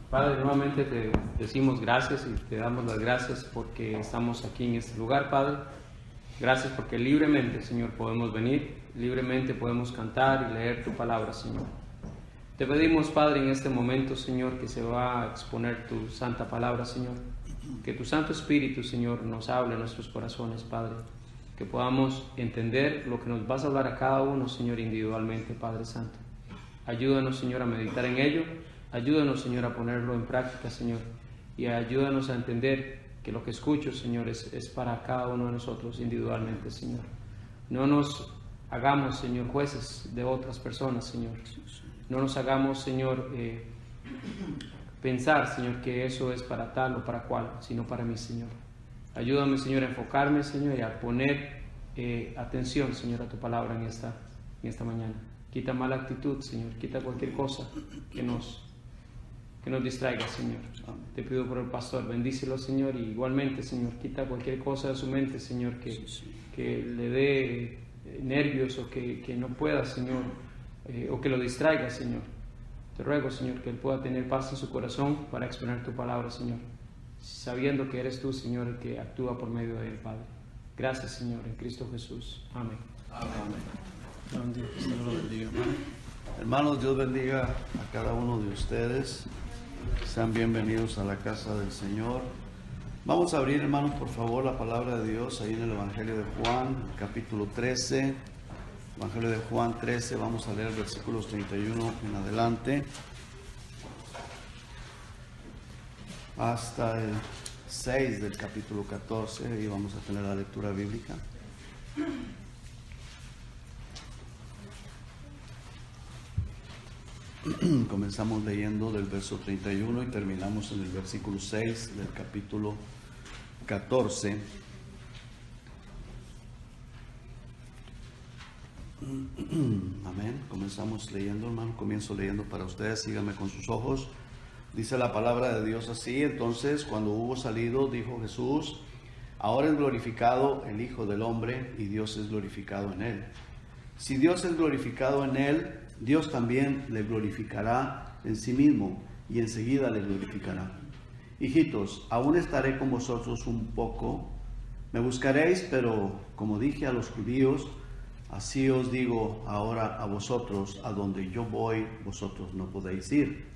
Padre, nuevamente te decimos gracias y te damos las gracias porque estamos aquí en este lugar, Padre. Gracias porque libremente, Señor, podemos venir, libremente podemos cantar y leer tu palabra, Señor. Te pedimos, Padre, en este momento, Señor, que se va a exponer tu santa palabra, Señor. Que tu Santo Espíritu, Señor, nos hable en nuestros corazones, Padre. Que podamos entender lo que nos vas a hablar a cada uno, Señor, individualmente, Padre Santo. Ayúdanos, Señor, a meditar en ello. Ayúdanos, Señor, a ponerlo en práctica, Señor. Y ayúdanos a entender que lo que escucho, Señor, es para cada uno de nosotros individualmente, Señor. No nos hagamos, Señor, jueces de otras personas, Señor. No nos hagamos, Señor, pensar, Señor, que eso es para tal o para cual, sino para mí, Señor. Ayúdame, Señor, a enfocarme, Señor, y a poner atención, Señor, a tu palabra en esta mañana. Quita mala actitud, Señor. Quita cualquier cosa que nos distraiga, Señor. Te pido por el pastor, bendícelo, Señor, y igualmente, Señor, quita cualquier cosa de su mente, Señor, que le dé nervios o que no pueda, Señor, o que lo distraiga, Señor. Te ruego, Señor, que él pueda tener paz en su corazón para exponer tu palabra, Señor, sabiendo que eres tú, Señor, el que actúa por medio de él, Padre. Gracias, Señor, en Cristo Jesús. Amén. Amén. Dios lo bendiga, hermano. Hermanos, Dios bendiga a cada uno de ustedes. Sean bienvenidos a la casa del Señor. Vamos a abrir, hermanos, por favor, la palabra de Dios ahí en el Evangelio de Juan, capítulo 13. Evangelio de Juan 13, vamos a leer versículos 31 en adelante hasta el 6 del capítulo 14, y vamos a tener la lectura bíblica. Comenzamos leyendo del verso 31 y terminamos en el versículo 6 del capítulo 14. Amén. Comenzamos leyendo, hermano. Comienzo leyendo para ustedes. Síganme con sus ojos. Dice la palabra de Dios así: entonces, cuando hubo salido, dijo Jesús: ahora es glorificado el Hijo del Hombre, y Dios es glorificado en él. Si Dios es glorificado en él, Dios también le glorificará en sí mismo, y enseguida le glorificará. Hijitos, aún estaré con vosotros un poco. Me buscaréis, pero como dije a los judíos, así os digo ahora a vosotros: a donde yo voy, vosotros no podéis ir.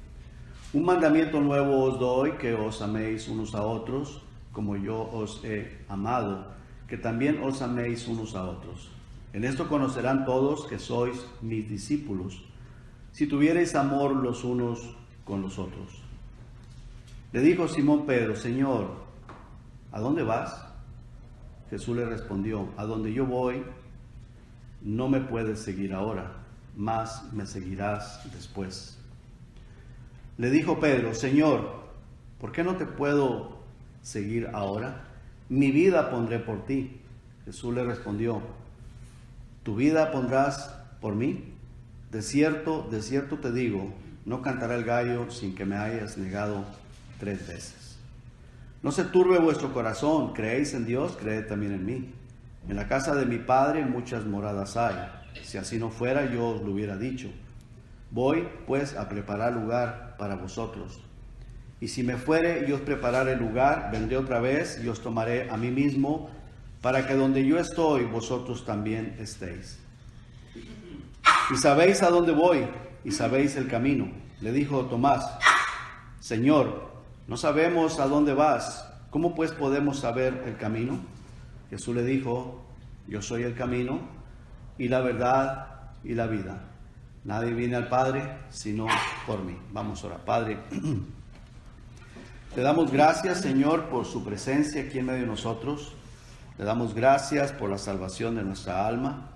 Un mandamiento nuevo os doy, que os améis unos a otros, como yo os he amado, que también os améis unos a otros. En esto conocerán todos que sois mis discípulos, si tuviereis amor los unos con los otros. Le dijo Simón Pedro: Señor, ¿a dónde vas? Jesús le respondió: a donde yo voy, no me puedes seguir ahora, mas me seguirás después. Le dijo Pedro: Señor, ¿por qué no te puedo seguir ahora? Mi vida pondré por ti. Jesús le respondió: ¿tu vida pondrás por mí? De cierto te digo, no cantará el gallo sin que me hayas negado 3 veces. No se turbe vuestro corazón, creéis en Dios, creed también en mí. En la casa de mi Padre muchas moradas hay. Si así no fuera, yo os lo hubiera dicho. Voy, pues, a preparar lugar para vosotros. Y si me fuere y os preparare lugar, vendré otra vez y os tomaré a mí mismo, para que donde yo estoy, vosotros también estéis. Y sabéis a dónde voy, y sabéis el camino. Le dijo Tomás: Señor, no sabemos a dónde vas, ¿cómo pues podemos saber el camino? Jesús le dijo: yo soy el camino, y la verdad, y la vida. Nadie viene al Padre, sino por mí. Vamos a orar. Padre, te damos gracias, Señor, por su presencia aquí en medio de nosotros. Le damos gracias por la salvación de nuestra alma.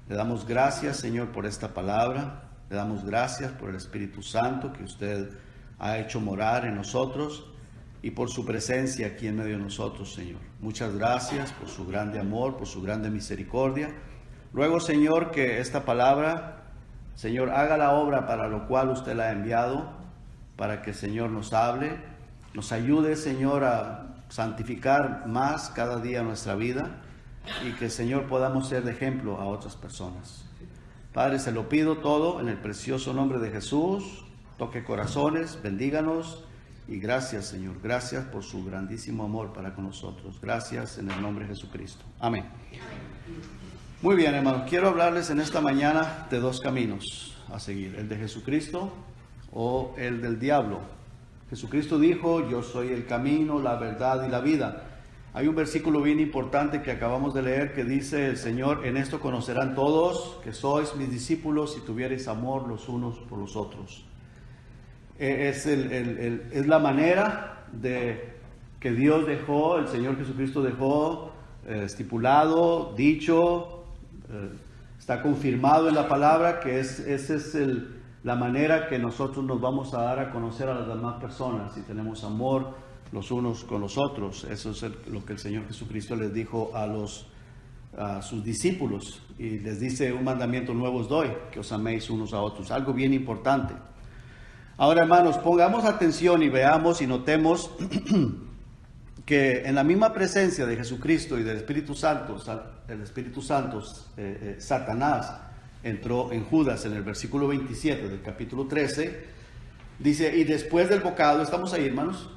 Le damos gracias, Señor, por esta palabra. Le damos gracias por el Espíritu Santo que usted ha hecho morar en nosotros, y por su presencia aquí en medio de nosotros, Señor. Muchas gracias por su grande amor, por su grande misericordia. Ruego, Señor, que esta palabra, Señor, haga la obra para lo cual usted la ha enviado, para que, Señor, nos hable, nos ayude, Señor, a santificar más cada día nuestra vida, y que, Señor, podamos ser de ejemplo a otras personas. Padre, se lo pido todo en el precioso nombre de Jesús. Toque corazones, bendíganos, Y gracias, Señor, gracias por su grandísimo amor para con nosotros. Gracias en el nombre de Jesucristo. Amén. Muy bien, hermanos, quiero hablarles en esta mañana de dos caminos a seguir, el de Jesucristo o el del diablo. Jesucristo dijo, yo soy el camino, la verdad y la vida. Hay un versículo bien importante que acabamos de leer que dice el Señor, en esto conocerán todos que sois mis discípulos si tuviereis amor los unos por los otros. Es la manera de que Dios dejó, el Señor Jesucristo dejó estipulado, dicho, está confirmado en la palabra que esa es la manera que nosotros nos vamos a dar a conocer a las demás personas, si tenemos amor los unos con los otros. Eso es lo que el Señor Jesucristo les dijo a sus discípulos, y les dice, un mandamiento nuevo os doy, que os améis unos a otros, algo bien importante. Ahora, hermanos, pongamos atención y veamos y notemos que en la misma presencia de Jesucristo y del Espíritu Santo, Satanás entró en Judas en el versículo 27 del capítulo 13, dice, y después del bocado, ¿estamos ahí, hermanos?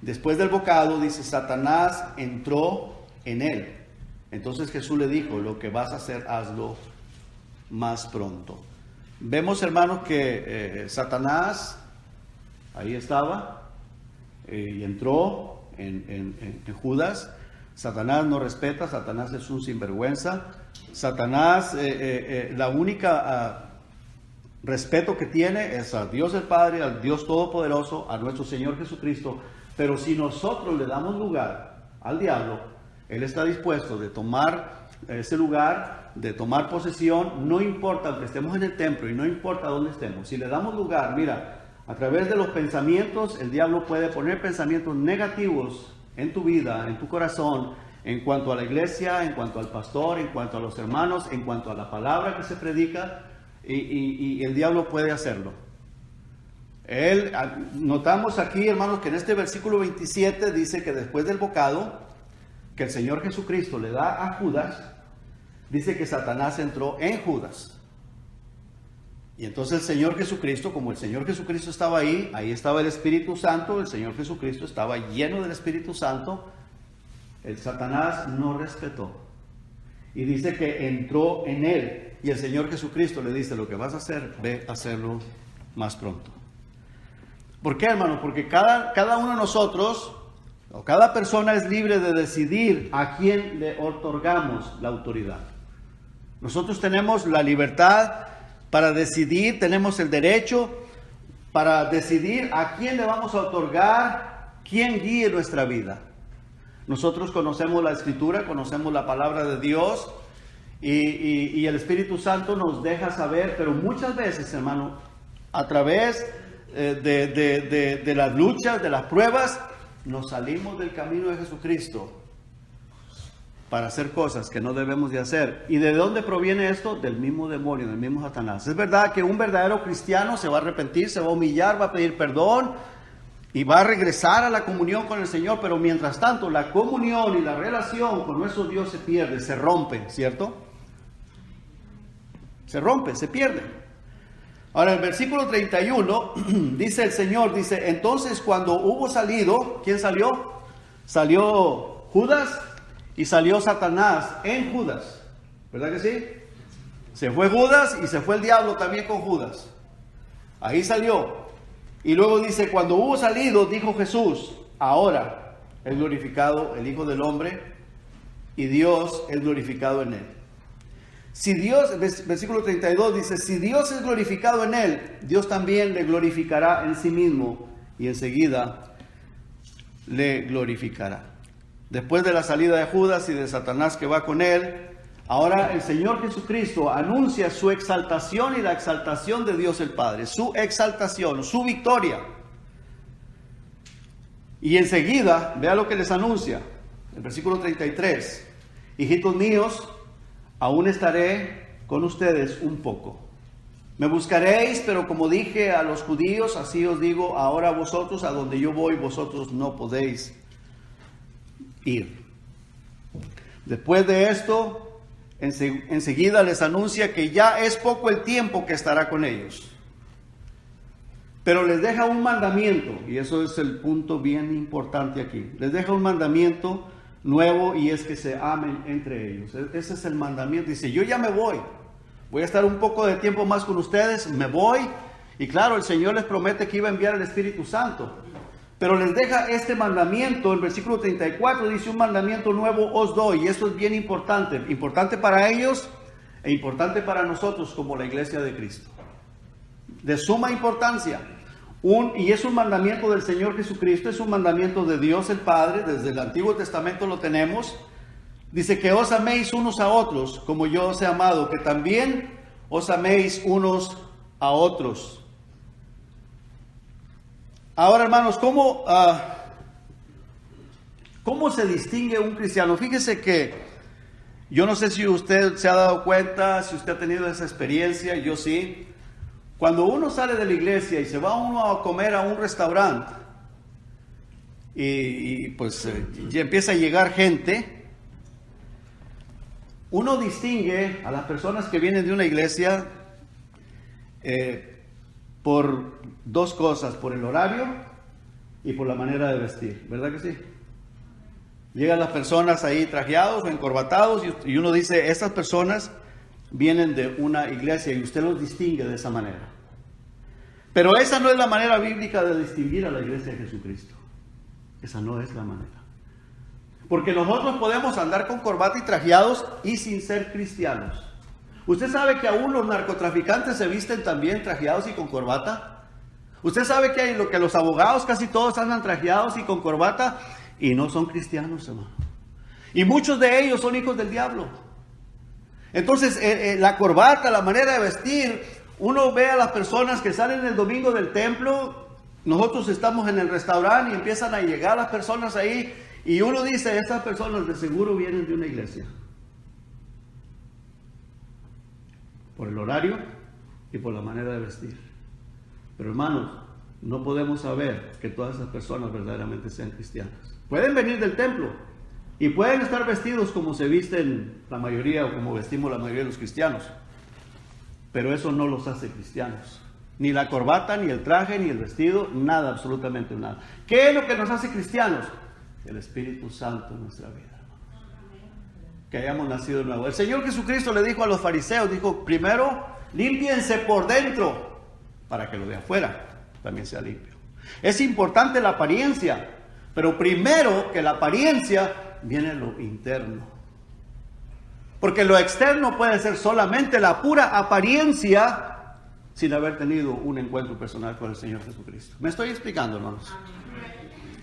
Después del bocado, dice, Satanás entró en él. Entonces Jesús le dijo, lo que vas a hacer, hazlo más pronto. Vemos, hermanos, que Satanás ahí estaba y entró en Judas. Satanás no respeta, Satanás es un sinvergüenza. Satanás, la única respeto que tiene es a Dios el Padre, al Dios Todopoderoso, a nuestro Señor Jesucristo. Pero si nosotros le damos lugar al diablo, él está dispuesto de tomar ese lugar, de tomar posesión, no importa aunque estemos en el templo y no importa dónde estemos. Si le damos lugar, mira, a través de los pensamientos, el diablo puede poner pensamientos negativos en tu vida, en tu corazón, en cuanto a la iglesia, en cuanto al pastor, en cuanto a los hermanos, en cuanto a la palabra que se predica, y el diablo puede hacerlo. Notamos aquí, hermanos, que en este versículo 27 dice que después del bocado que el Señor Jesucristo le da a Judas, dice que Satanás entró en Judas. Y entonces el Señor Jesucristo, como el Señor Jesucristo estaba ahí estaba el Espíritu Santo, el Señor Jesucristo estaba lleno del Espíritu Santo, el Satanás no respetó. Y dice que entró en él. Y el Señor Jesucristo le dice, lo que vas a hacer, ve a hacerlo más pronto. ¿Por qué, hermano? Porque cada uno de nosotros, o cada persona es libre de decidir a quién le otorgamos la autoridad. Nosotros tenemos la libertad para decidir, tenemos el derecho para decidir a quién le vamos a otorgar, quién guíe nuestra vida. Nosotros conocemos la Escritura, conocemos la palabra de Dios y el Espíritu Santo nos deja saber, pero muchas veces, hermano, a través de las luchas, de las pruebas, nos salimos del camino de Jesucristo para hacer cosas que no debemos de hacer. ¿Y de dónde proviene esto? Del mismo demonio, del mismo Satanás. Es verdad que un verdadero cristiano se va a arrepentir, se va a humillar, va a pedir perdón y va a regresar a la comunión con el Señor, pero mientras tanto la comunión y la relación con nuestro Dios se pierde, se rompe, ¿cierto? Se rompe, se pierde. Ahora, el versículo 31 dice el Señor, dice, entonces cuando hubo salido, ¿quién salió? Salió Judas y salió Satanás en Judas, ¿verdad que sí? Se fue Judas y se fue el diablo también con Judas. Ahí salió. Y luego dice, cuando hubo salido, dijo Jesús, ahora es glorificado el Hijo del Hombre y Dios es glorificado en él. Si Dios, versículo 32 dice, si Dios es glorificado en él, Dios también le glorificará en sí mismo y enseguida le glorificará. Después de la salida de Judas y de Satanás que va con él, ahora el Señor Jesucristo anuncia su exaltación y la exaltación de Dios el Padre, su exaltación, su victoria. Y enseguida, vea lo que les anuncia, el versículo 33, hijitos míos, aún estaré con ustedes un poco. Me buscaréis, pero como dije a los judíos, así os digo ahora a vosotros, a donde yo voy, vosotros no podéis ir. Después de esto, enseguida les anuncia que ya es poco el tiempo que estará con ellos. Pero les deja un mandamiento, y eso es el punto bien importante aquí. Les deja un mandamiento nuevo, y es que se amen entre ellos. Ese es el mandamiento. Dice, yo ya me voy a estar un poco de tiempo más con ustedes, me voy. Y claro, el Señor les promete que iba a enviar el Espíritu Santo. Pero les deja este mandamiento, el versículo 34 dice, un mandamiento nuevo os doy. Y esto es bien importante, importante para ellos e importante para nosotros como la iglesia de Cristo. De suma importancia. Y es un mandamiento del Señor Jesucristo, es un mandamiento de Dios el Padre, desde el Antiguo Testamento lo tenemos. Dice que os améis unos a otros, como yo os he amado, que también os améis unos a otros. Ahora, hermanos, ¿cómo se distingue un cristiano? Fíjese que yo no sé si usted se ha dado cuenta, si usted ha tenido esa experiencia, yo sí. Cuando uno sale de la iglesia y se va uno a comer a un restaurante y pues ya empieza a llegar gente, uno distingue a las personas que vienen de una iglesia por dos cosas, por el horario y por la manera de vestir, ¿verdad que sí? Llegan las personas ahí trajeados o encorbatados y uno dice, estas personas vienen de una iglesia, y usted los distingue de esa manera. Pero esa no es la manera bíblica de distinguir a la iglesia de Jesucristo. Esa no es la manera. Porque nosotros podemos andar con corbata y trajeados y sin ser cristianos. ¿Usted sabe que aún los narcotraficantes se visten también trajeados y con corbata? ¿Usted sabe que los abogados casi todos andan trajeados y con corbata y no son cristianos, hermano? Y muchos de ellos son hijos del diablo. Entonces, la corbata, la manera de vestir, uno ve a las personas que salen el domingo del templo, nosotros estamos en el restaurante y empiezan a llegar las personas ahí, y uno dice, estas personas de seguro vienen de una iglesia. Por el horario y por la manera de vestir. Pero hermanos, no podemos saber que todas esas personas verdaderamente sean cristianas. Pueden venir del templo y pueden estar vestidos como se visten la mayoría o como vestimos la mayoría de los cristianos. Pero eso no los hace cristianos. Ni la corbata, ni el traje, ni el vestido, nada, absolutamente nada. ¿Qué es lo que nos hace cristianos? El Espíritu Santo en nuestra vida. Que hayamos nacido de nuevo. El Señor Jesucristo le dijo a los fariseos, dijo, primero, límpiense por dentro, para que lo de afuera también sea limpio. Es importante la apariencia, pero primero que la apariencia viene lo interno. Porque lo externo puede ser solamente la pura apariencia sin haber tenido un encuentro personal con el Señor Jesucristo. ¿Me estoy explicando, hermanos?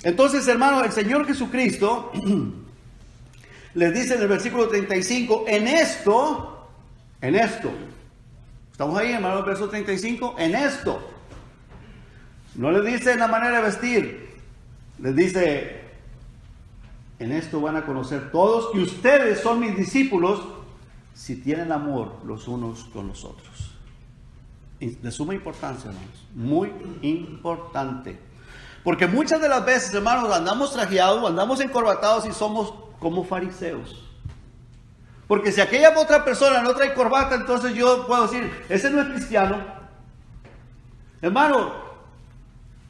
Entonces, hermanos, el Señor Jesucristo les dice en el versículo 35, en esto, estamos ahí, hermanos, verso 35, en esto. No les dice en la manera de vestir, les dice, en esto van a conocer todos que ustedes son mis discípulos si tienen amor los unos con los otros. De suma importancia, hermanos, muy importante. Porque muchas de las veces, hermanos, andamos trajeados, andamos encorbatados y somos como fariseos. Porque si aquella otra persona no trae corbata, entonces yo puedo decir, ese no es cristiano. Hermano,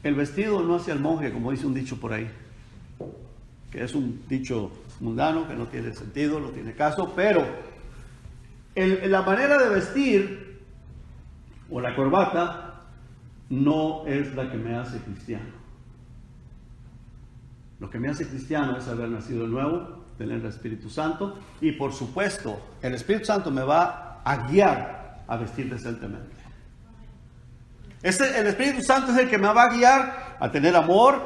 el vestido no hace al monje, como dice un dicho por ahí. Que es un dicho mundano, que no tiene sentido, no tiene caso, pero la manera de vestir o la corbata no es la que me hace cristiano. Lo que me hace cristiano es haber nacido de nuevo, tener el Espíritu Santo, y por supuesto, el Espíritu Santo me va a guiar a vestir decentemente. El Espíritu Santo es el que me va a guiar a tener amor,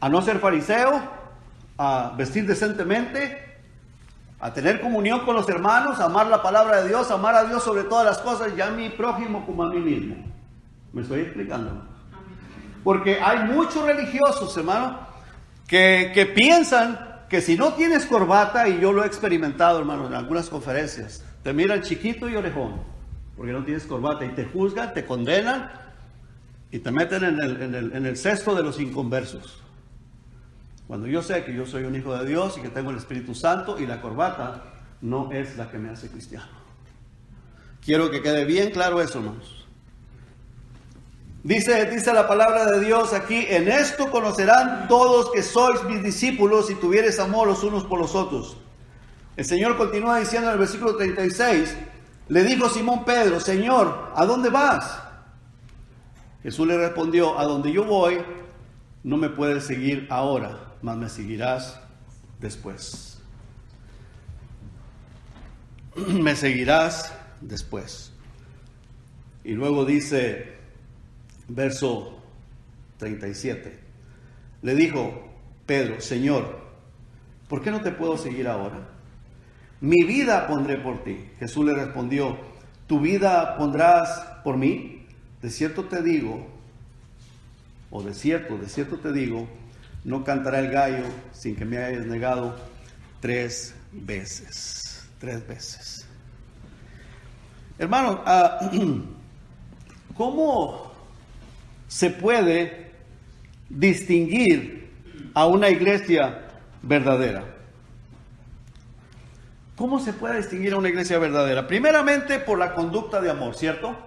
a no ser fariseo, a vestir decentemente, a tener comunión con los hermanos, a amar la palabra de Dios, a amar a Dios sobre todas las cosas y a mi prójimo como a mí mismo. ¿Me estoy explicando? Porque hay muchos religiosos, hermano, que piensan que si no tienes corbata, y yo lo he experimentado, hermano, en algunas conferencias, te miran chiquito y orejón, porque no tienes corbata, y te juzgan, te condenan, y te meten en el cesto de los inconversos. Cuando yo sé que yo soy un hijo de Dios y que tengo el Espíritu Santo, y la corbata no es la que me hace cristiano. Quiero que quede bien claro eso, hermanos. Dice la palabra de Dios aquí: en esto conocerán todos que sois mis discípulos, si tuviereis amor los unos por los otros. El Señor continúa diciendo en el versículo 36, le dijo Simón Pedro: Señor, ¿a dónde vas? Jesús le respondió: a donde yo voy, no me puedes seguir ahora, mas me seguirás después. Me seguirás después. Y luego dice, verso 37, le dijo Pedro: Señor, ¿por qué no te puedo seguir ahora? Mi vida pondré por ti. Jesús le respondió: ¿tu vida pondrás por mí? De cierto te digo, o de cierto te digo, no cantará el gallo sin que me hayas negado 3 veces. 3 veces. Hermano, ¿cómo se puede distinguir a una iglesia verdadera? ¿Cómo se puede distinguir a una iglesia verdadera? Primeramente, por la conducta de amor, ¿cierto?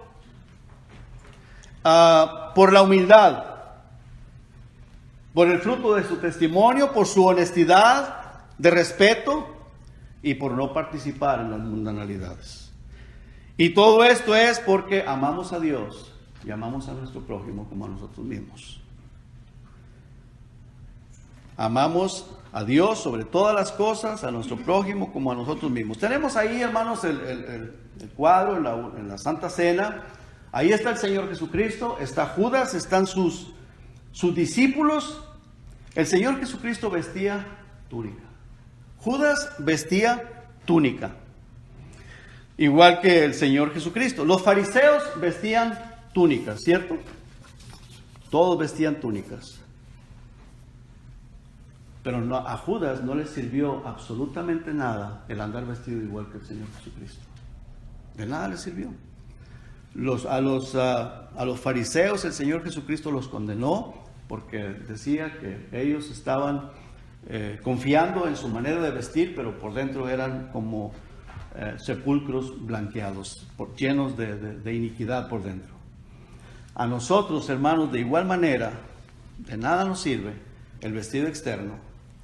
Por la humildad, por el fruto de su testimonio, por su honestidad, de respeto, y por no participar en las mundanalidades. Y todo esto es porque amamos a Dios y amamos a nuestro prójimo como a nosotros mismos. Amamos a Dios sobre todas las cosas, a nuestro prójimo como a nosotros mismos. Tenemos ahí, hermanos, el cuadro en la Santa Cena. Ahí está el Señor Jesucristo, está Judas, están sus discípulos. El Señor Jesucristo vestía túnica. Judas vestía túnica, igual que el Señor Jesucristo. Los fariseos vestían túnicas, ¿cierto? Todos vestían túnicas. Pero a Judas no le sirvió absolutamente nada el andar vestido igual que el Señor Jesucristo. De nada le sirvió. A los fariseos el Señor Jesucristo los condenó porque decía que ellos estaban confiando en su manera de vestir, pero por dentro eran como sepulcros blanqueados, llenos de iniquidad por dentro. A nosotros, hermanos, de igual manera, de nada nos sirve el vestido externo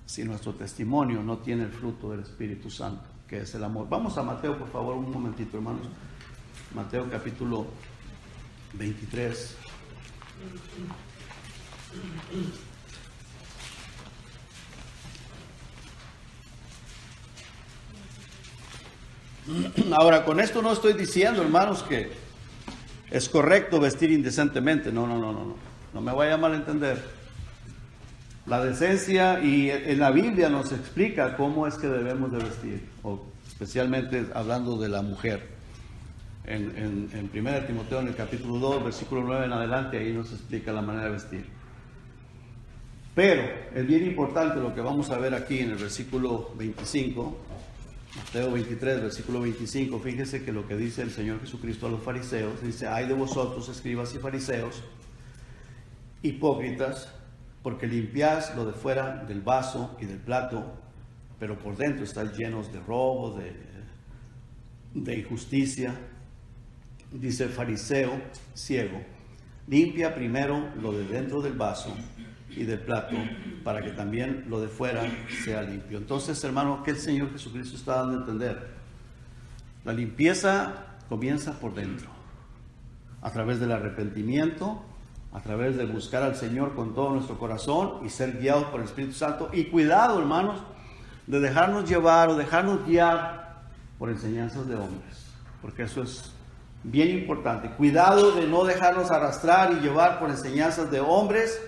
si nuestro testimonio no tiene el fruto del Espíritu Santo, que es el amor. Vamos a Mateo, por favor, un momentito, hermanos. Mateo capítulo 23. Ahora, con esto no estoy diciendo, hermanos, que es correcto vestir indecentemente. No me vaya a malentender. La decencia, y en la Biblia nos explica cómo es que debemos de vestir, o especialmente hablando de la mujer. En 1 Timoteo, en el capítulo 2, versículo 9 en adelante, ahí nos explica la manera de vestir. Pero es bien importante lo que vamos a ver aquí en el versículo 25, Mateo 23, versículo 25. Fíjese que lo que dice el Señor Jesucristo a los fariseos, dice: ay de vosotros, escribas y fariseos, hipócritas, porque limpiáis lo de fuera del vaso y del plato, pero por dentro estáis llenos de robo, de injusticia. Dice el fariseo ciego: limpia primero lo de dentro del vaso y del plato, para que también lo de fuera sea limpio. Entonces, hermano, ¿qué el Señor Jesucristo está dando a entender? La limpieza comienza por dentro, a través del arrepentimiento, a través de buscar al Señor con todo nuestro corazón y ser guiados por el Espíritu Santo. Y cuidado, hermanos, de dejarnos llevar o dejarnos guiar por enseñanzas de hombres, porque eso es bien importante. Cuidado de no dejarnos arrastrar y llevar por enseñanzas de hombres,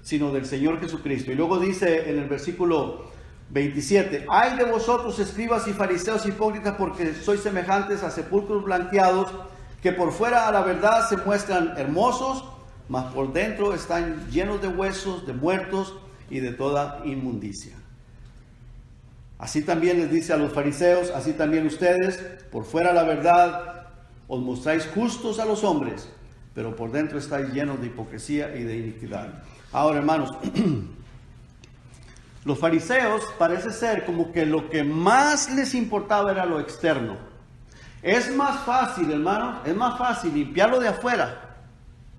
sino del Señor Jesucristo. Y luego dice en el versículo 27: ay de vosotros, escribas y fariseos hipócritas, porque sois semejantes a sepulcros blanqueados, que por fuera a la verdad se muestran hermosos, mas por dentro están llenos de huesos, de muertos y de toda inmundicia. Así también les dice a los fariseos: así también ustedes, por fuera la verdad, os mostráis justos a los hombres, pero por dentro estáis llenos de hipocresía y de iniquidad. Ahora, hermanos, los fariseos parece ser como que lo que más les importaba era lo externo. Es más fácil, hermano, es más fácil limpiarlo de afuera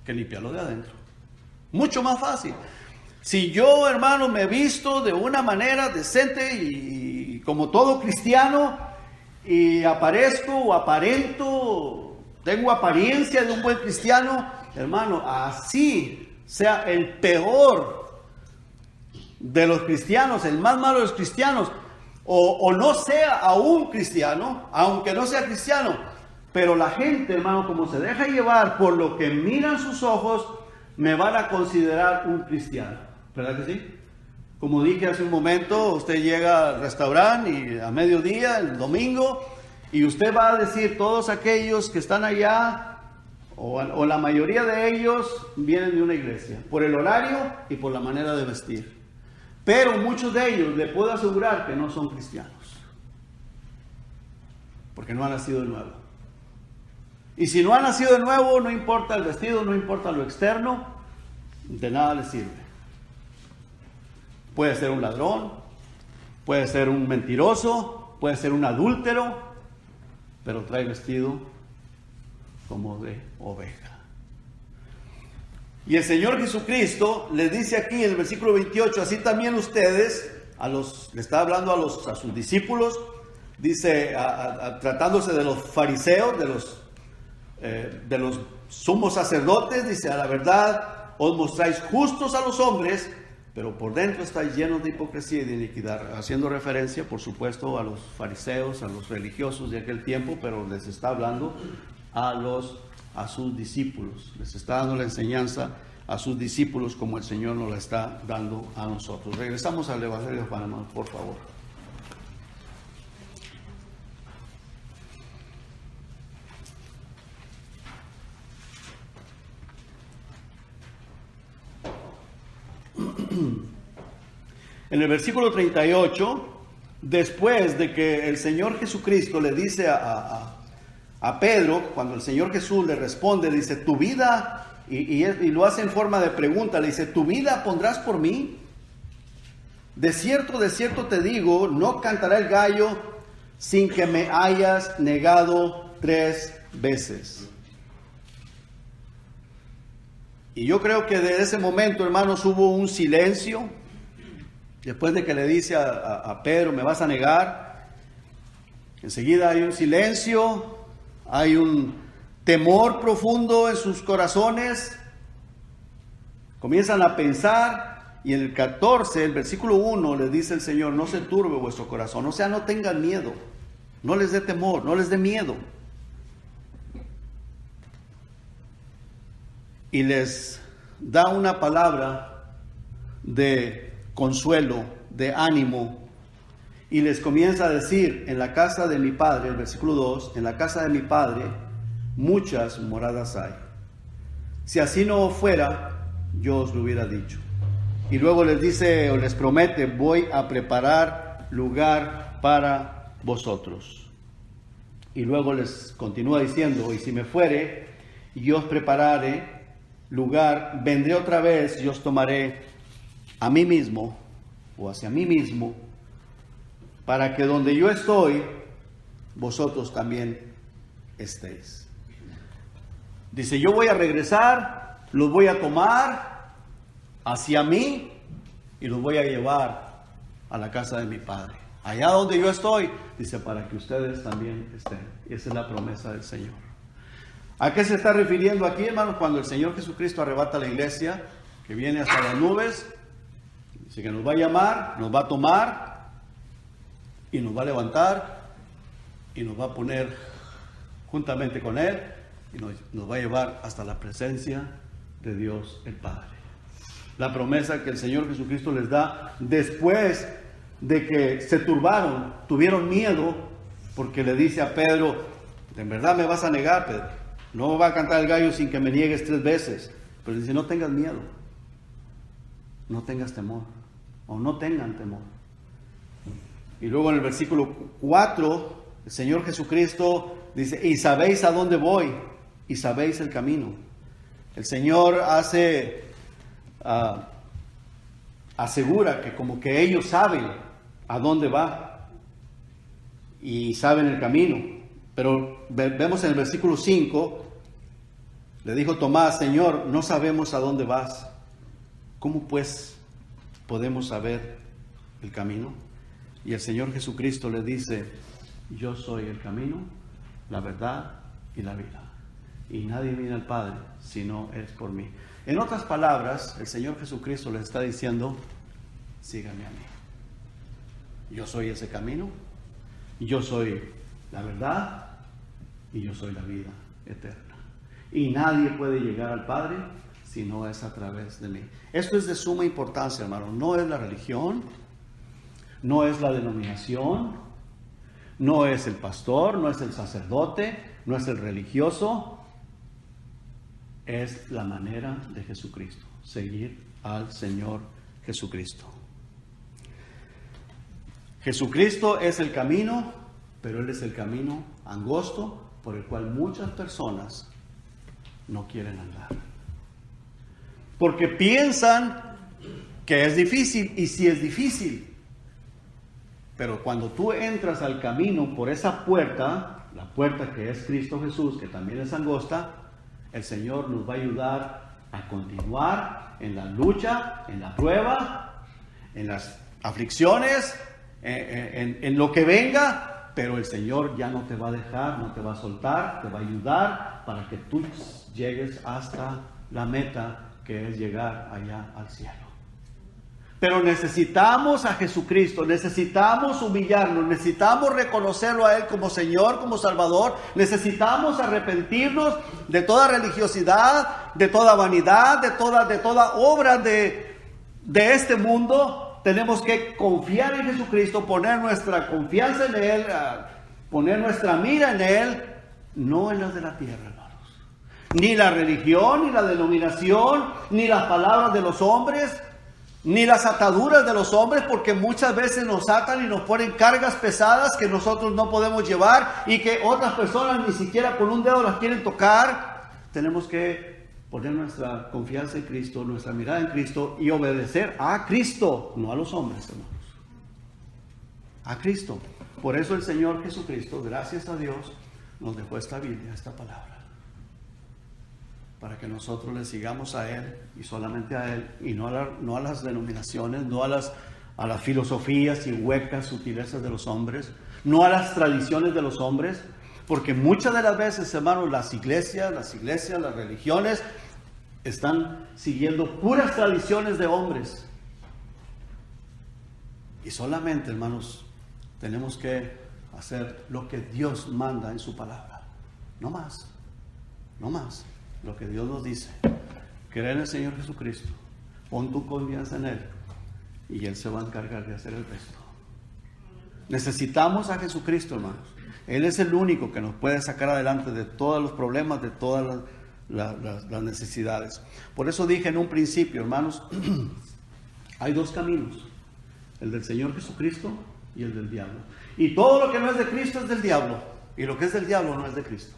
que limpiarlo de adentro. Mucho más fácil. Si yo, hermano, me visto de una manera decente y como todo cristiano, y aparezco o aparento, tengo apariencia de un buen cristiano, hermano, así sea el peor de los cristianos, el más malo de los cristianos, o no sea aún cristiano, aunque no sea cristiano, pero la gente, hermano, como se deja llevar por lo que miran sus ojos, me van a considerar un cristiano. ¿Verdad que sí? Como dije hace un momento, usted llega al restaurante y a mediodía, el domingo, y usted va a decir, todos aquellos que están allá, o la mayoría de ellos, vienen de una iglesia, por el horario y por la manera de vestir. Pero muchos de ellos, le puedo asegurar que no son cristianos, porque no han nacido de nuevo. Y si no han nacido de nuevo, no importa el vestido, no importa lo externo, de nada les sirve. Puede ser un ladrón, puede ser un mentiroso, puede ser un adúltero, pero trae vestido como de oveja. Y el Señor Jesucristo les dice aquí en el versículo 28, así también ustedes, le está hablando a sus discípulos, dice, tratándose de los fariseos, de los sumos sacerdotes, dice, a la verdad os mostráis justos a los hombres, pero por dentro estáis llenos de hipocresía y de iniquidad, haciendo referencia, por supuesto, a los fariseos, a los religiosos de aquel tiempo, pero les está hablando a sus discípulos, les está dando la enseñanza a sus discípulos como el Señor nos la está dando a nosotros. Regresamos al Evangelio de Juan, hermanos, por favor. En el versículo 38, después de que el Señor Jesucristo le dice a Pedro, cuando el Señor Jesús le responde, le dice, tu vida, y lo hace en forma de pregunta, le dice, ¿tu vida pondrás por mí? De cierto te digo, no cantará el gallo sin que me hayas negado 3 veces. Y yo creo que de ese momento, hermanos, hubo un silencio. Después de que le dice a Pedro, me vas a negar, enseguida hay un silencio, hay un temor profundo en sus corazones. Comienzan a pensar, y en el 14, el versículo 1, les dice el Señor, no se turbe vuestro corazón, o sea, no tengan miedo, no les dé temor, no les dé miedo. Y les da una palabra de consuelo, de ánimo, y les comienza a decir, en la casa de mi Padre, el versículo 2, en la casa de mi Padre muchas moradas hay. Si así no fuera, yo os lo hubiera dicho. Y luego les dice, o les promete, voy a preparar lugar para vosotros. Y luego les continúa diciendo, y si me fuere, yo os prepararé lugar, vendré otra vez y os tomaré a mí mismo, o hacia mí mismo, para que donde yo estoy, vosotros también estéis. Dice, yo voy a regresar, los voy a tomar hacia mí y los voy a llevar a la casa de mi Padre. Allá donde yo estoy, dice, para que ustedes también estén. Y esa es la promesa del Señor. ¿A qué se está refiriendo aquí, hermanos? Cuando el Señor Jesucristo arrebata la iglesia, que viene hasta las nubes, dice que nos va a llamar, nos va a tomar y nos va a levantar y nos va a poner juntamente con Él y nos va a llevar hasta la presencia de Dios el Padre. La promesa que el Señor Jesucristo les da después de que se turbaron, tuvieron miedo, porque le dice a Pedro, ¿en verdad me vas a negar, Pedro? No va a cantar el gallo sin que me niegues 3 veces. Pero dice, no tengas miedo, no tengas temor, o no tengan temor. Y luego en el versículo 4, el Señor Jesucristo dice, y sabéis a dónde voy, y sabéis el camino. El Señor asegura que como que ellos saben a dónde va, y saben el camino. Pero vemos en el versículo 5, Le dijo Tomás: Señor, no sabemos a dónde vas. ¿Cómo pues podemos saber el camino? Y el Señor Jesucristo le dice: yo soy el camino, la verdad y la vida. Y nadie viene al Padre si no es por mí. En otras palabras, el Señor Jesucristo le está diciendo: sígame a mí. Yo soy ese camino, yo soy la verdad y yo soy la vida eterna. Y nadie puede llegar al Padre si no es a través de mí. Esto es de suma importancia, hermano. No es la religión, no es la denominación, no es el pastor, no es el sacerdote, no es el religioso. Es la manera de Jesucristo, seguir al Señor Jesucristo. Jesucristo es el camino, pero Él es el camino angosto por el cual muchas personas no quieren andar. Porque piensan que es difícil, y sí es difícil. Pero cuando tú entras al camino por esa puerta, la puerta que es Cristo Jesús, que también es angosta, el Señor nos va a ayudar a continuar en la lucha, en la prueba, en las aflicciones, en lo que venga, pero el Señor ya no te va a dejar, no te va a soltar, te va a ayudar para que tú llegues hasta la meta, que es llegar allá al cielo. Pero necesitamos a Jesucristo, necesitamos humillarnos, necesitamos reconocerlo a Él como Señor, como Salvador, necesitamos arrepentirnos de toda religiosidad, de toda vanidad, de toda obra de este mundo. Tenemos que confiar en Jesucristo, poner nuestra confianza en Él, poner nuestra mira en Él, no en las de la tierra, hermanos. Ni la religión, ni la denominación, ni las palabras de los hombres, ni las ataduras de los hombres, porque muchas veces nos atan y nos ponen cargas pesadas que nosotros no podemos llevar y que otras personas ni siquiera con un dedo las quieren tocar. Tenemos que poner nuestra confianza en Cristo, nuestra mirada en Cristo y obedecer a Cristo, no a los hombres, hermanos. A Cristo. Por eso el Señor Jesucristo, gracias a Dios, nos dejó esta Biblia, esta palabra, para que nosotros le sigamos a Él y solamente a Él, y no a las denominaciones, no a las filosofías y huecas sutilezas de los hombres, no a las tradiciones de los hombres, porque muchas de las veces, hermanos, las iglesias, las religiones están siguiendo puras tradiciones de hombres. Y solamente, hermanos, tenemos que hacer lo que Dios manda en su palabra. No más, no más. Lo que Dios nos dice: creer en el Señor Jesucristo, pon tu confianza en Él y Él se va a encargar de hacer el resto. Necesitamos a Jesucristo, hermanos. Él es el único que nos puede sacar adelante de todos los problemas, de todas las necesidades. Por eso dije en un principio, hermanos, hay dos caminos: el del Señor Jesucristo y el del diablo. Y todo lo que no es de Cristo es del diablo, y lo que es del diablo no es de Cristo.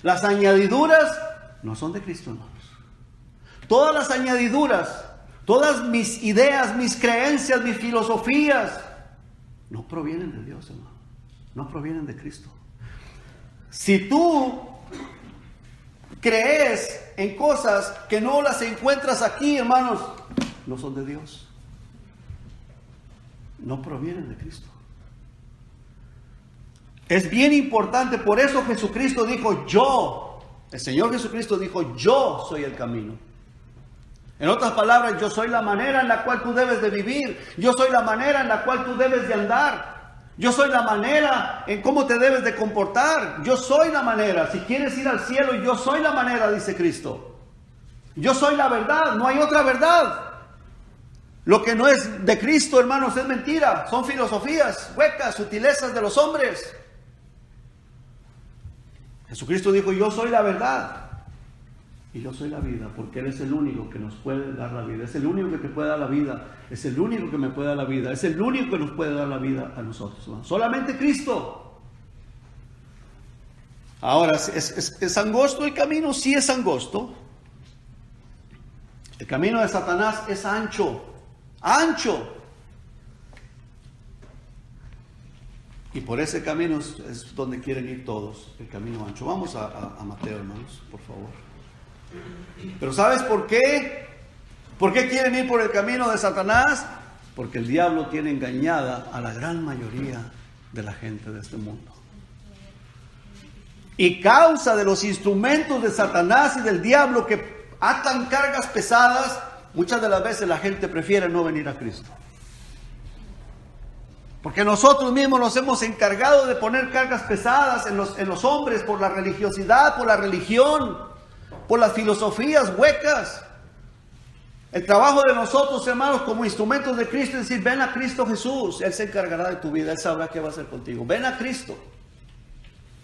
Las añadiduras no son de Cristo, hermanos. Todas las añadiduras, todas mis ideas, mis creencias, mis filosofías, no provienen de Dios, hermano. No provienen de Cristo. Si tú crees en cosas que no las encuentras aquí, hermanos, no son de Dios. No provienen de Cristo. Es bien importante, por eso Jesucristo dijo: el Señor Jesucristo dijo: yo soy el camino. En otras palabras, yo soy la manera en la cual tú debes de vivir. Yo soy la manera en la cual tú debes de andar. Yo soy la manera en cómo te debes de comportar. Yo soy la manera. Si quieres ir al cielo, yo soy la manera, dice Cristo. Yo soy la verdad, no hay otra verdad. Lo que no es de Cristo, hermanos, es mentira. Son filosofías huecas, sutilezas de los hombres. Jesucristo dijo: yo soy la verdad y yo soy la vida, porque Él es el único que nos puede dar la vida. Es el único que te puede dar la vida. Es el único que me puede dar la vida. Es el único que nos puede dar la vida a nosotros, hermanos. Solamente Cristo. Ahora, ¿es angosto el camino? Sí, es angosto. El camino de Satanás es ancho. Ancho. Y por ese camino es donde quieren ir todos, el camino ancho. Vamos a Mateo, hermanos, por favor. Pero ¿sabes por qué? ¿Por qué quieren ir por el camino de Satanás? Porque el diablo tiene engañada a la gran mayoría de la gente de este mundo. Y causa de los instrumentos de Satanás y del diablo que atan cargas pesadas, muchas de las veces la gente prefiere no venir a Cristo. Porque nosotros mismos nos hemos encargado de poner cargas pesadas en los hombres por la religiosidad, por la religión, por las filosofías huecas. El trabajo de nosotros, hermanos, como instrumentos de Cristo es decir, ven a Cristo Jesús, Él se encargará de tu vida, Él sabrá qué va a hacer contigo. Ven a Cristo.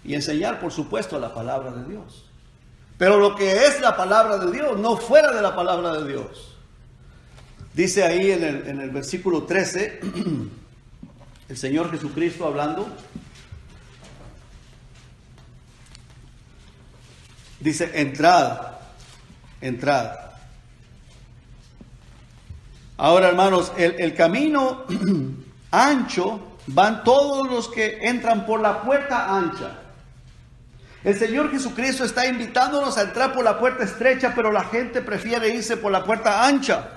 Y enseñar, por supuesto, la palabra de Dios. Pero lo que es la palabra de Dios, no fuera de la palabra de Dios. Dice ahí en el versículo 13... el Señor Jesucristo hablando, dice, entrad. Ahora, hermanos, el camino ancho, van todos los que entran por la puerta ancha. El Señor Jesucristo está invitándonos a entrar por la puerta estrecha, pero la gente prefiere irse por la puerta ancha.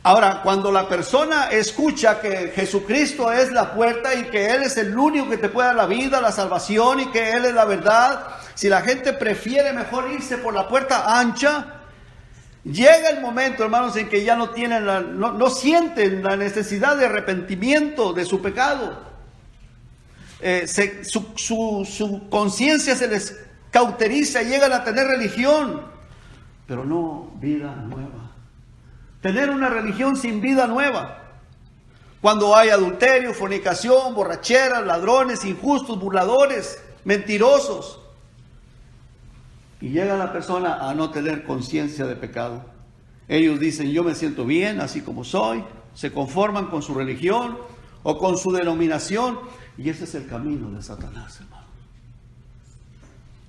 Ahora, cuando la persona escucha que Jesucristo es la puerta y que Él es el único que te puede dar la vida, la salvación y que Él es la verdad, si la gente prefiere mejor irse por la puerta ancha, llega el momento, hermanos, en que ya no tienen no sienten la necesidad de arrepentimiento de su pecado. Su conciencia se les cauteriza, llegan a tener religión, pero no vida nueva. Tener una religión sin vida nueva. Cuando hay adulterio, fornicación, borracheras, ladrones, injustos, burladores, mentirosos. Y llega la persona a no tener conciencia de pecado. Ellos dicen, yo me siento bien así como soy. Se conforman con su religión o con su denominación. Y ese es el camino de Satanás, hermano.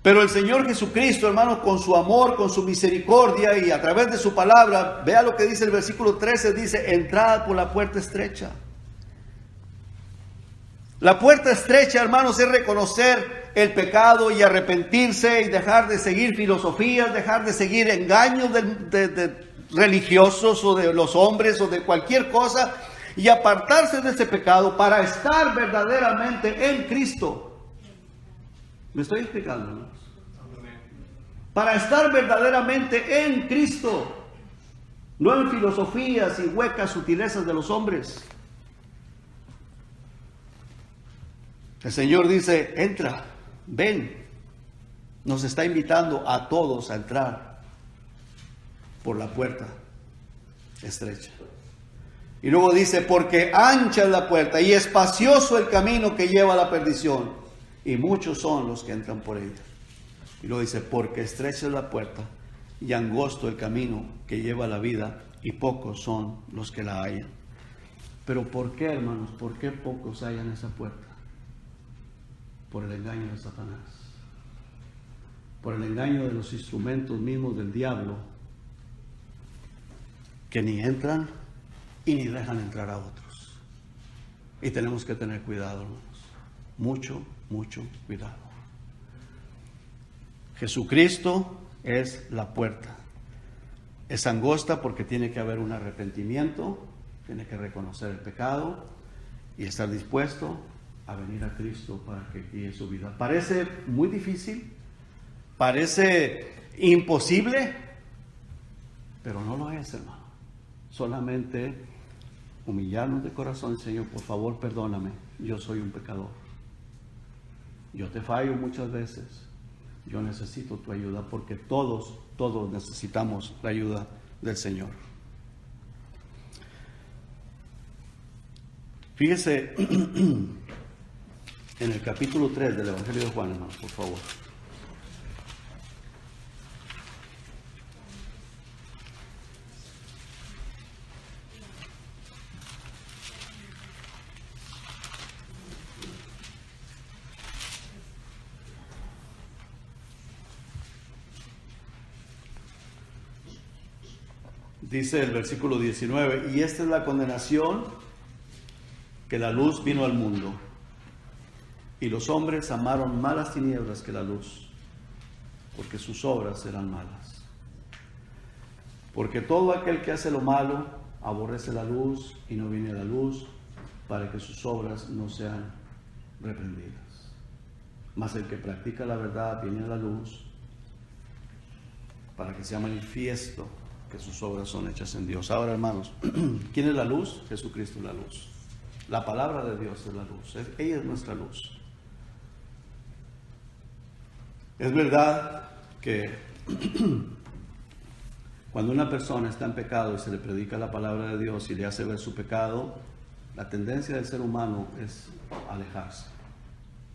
Pero el Señor Jesucristo, hermanos, con su amor, con su misericordia y a través de su palabra, vea lo que dice el versículo 13, dice, entrad por la puerta estrecha. La puerta estrecha, hermanos, es reconocer el pecado y arrepentirse y dejar de seguir filosofías, dejar de seguir engaños de religiosos o de los hombres o de cualquier cosa y apartarse de ese pecado para estar verdaderamente en Cristo. ¿Me estoy explicando, hermanos? Para estar verdaderamente en Cristo, no en filosofías y huecas sutilezas de los hombres. El Señor dice, entra, ven. Nos está invitando a todos a entrar por la puerta estrecha. Y luego dice, porque ancha es la puerta y espacioso el camino que lleva a la perdición. Y muchos son los que entran por ella. Y luego dice, porque estrecha es la puerta y angosto el camino que lleva a la vida, y pocos son los que la hallan. Pero ¿por qué, hermanos? ¿Por qué pocos hallan esa puerta? Por el engaño de Satanás. Por el engaño de los instrumentos mismos del diablo, que ni entran y ni dejan entrar a otros. Y tenemos que tener cuidado, hermanos. Mucho cuidado. Jesucristo es la puerta. Es angosta porque tiene que haber un arrepentimiento, tiene que reconocer el pecado y estar dispuesto a venir a Cristo para que guíe su vida. Parece muy difícil, parece imposible, pero no lo es, hermano. Solamente humillarnos de corazón, Señor, por favor, perdóname, yo soy un pecador. Yo te fallo muchas veces. Yo necesito tu ayuda porque todos necesitamos la ayuda del Señor. Fíjese en el capítulo 3 del Evangelio de Juan, hermano, por favor. Dice el versículo 19, y esta es la condenación, que la luz vino al mundo, y los hombres amaron más las tinieblas que la luz, porque sus obras eran malas. Porque todo aquel que hace lo malo aborrece la luz y no viene a la luz, para que sus obras no sean reprendidas. Mas el que practica la verdad viene a la luz, para que sea manifiesto que sus obras son hechas en Dios. Ahora, hermanos, ¿quién es la luz? Jesucristo es la luz. La palabra de Dios es la luz. Ella es nuestra luz. Es verdad que cuando una persona está en pecado y se le predica la palabra de Dios y le hace ver su pecado, la tendencia del ser humano es alejarse,